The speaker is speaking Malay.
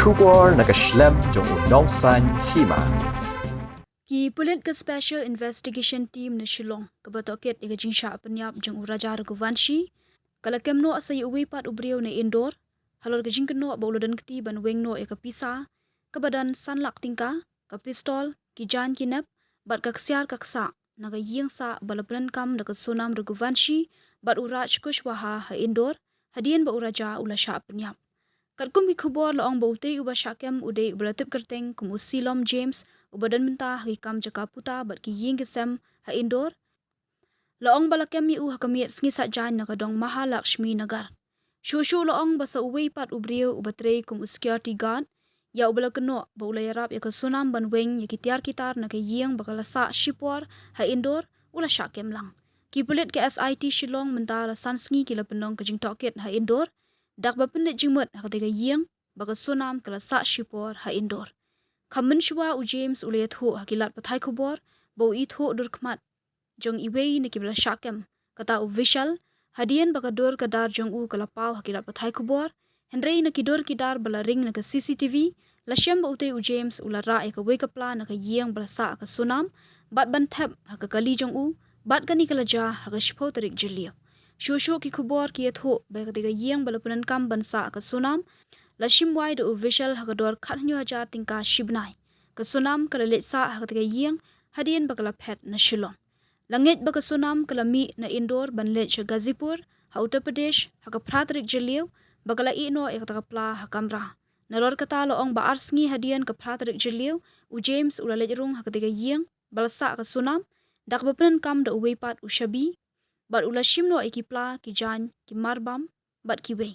Shubor nakaslem jong unongsan Hima. Ki Pulit ke Special Investigation Team na Shillong kabatoket iga jingsha penyap jeng uraja Raghuvanshi kala kemno asa Uwei pat ubriu na Indore halor ke jingkeno bauludan keti ban Weng no ika pisa kebadan sanlak tingka ka pistol ki jan kinep bat kaksiar kaksa naga Ïing sa balapnan kam naga Sonam Raghuvanshi bat uraj kushwaha ha Indore hadien ba uraja ula sha penyap. Katkum ki khobor laong bautei uba syakem udei belatip kerteng kum usilom James ubadan mentah hikam jaka puta bat ki Ïing kesem ha Indore. Laong balakem mi u hakamiet sngisat jan nakadong Mahalakshmi nagar. Shushu laong basa Uwei pat ubriu ubatrei kum security guard ya ubala keno ba ulay arab ya ke Sonam ban Weng ya ki Tiar kitar na ke Ïing bakalasa shipor ha Indore ula syakem lang. Ki Pulit ke SIT Shillong mentah la sansngi kila penong ke jing toket ha Indore. Dak bapendit jingmut hakatiga Ïing baka Sonam kala sa shipor ha Indore. Kamen shua u James ulayat ho hakilat patai kubor bau it ho durkmat jong Uwei ni kibla syakem kata u visual hadien baka dur kadar jong u kala pau hakilat patai kubor Henry na kidur kidar bala ring na ke CCTV lasyam ba utay u James ula ra ya ka wake up plan na ka Ïing bala sa ka Sonam bat bantep hakakali jong u bat kani kala ja hakashpo tarik jeliu. Shushu ki kubor ki etho ba katiga Ïing balapunan kam bansa ka Sonam lashim wai do official hakador khatnyo hajar tingka shibnai ka Sonam kala letsa hakatiga Ïing hadien bakala phet na Shillong. Langit baka Sonam kala mi na Indore ban let sha Gazipur ha Uttar Pradesh hakapratrik jeliu bakala ino ikatakapla hakamra. Nalor kata loong ba arsngi hadien kapratrik jeliu u James ula letrung hakatiga Ïing balsa ka Sonam dak bapunan kam da Uwei pat u shabi bat ula shimno ikipla ki jan ki marbam bat ki Wei.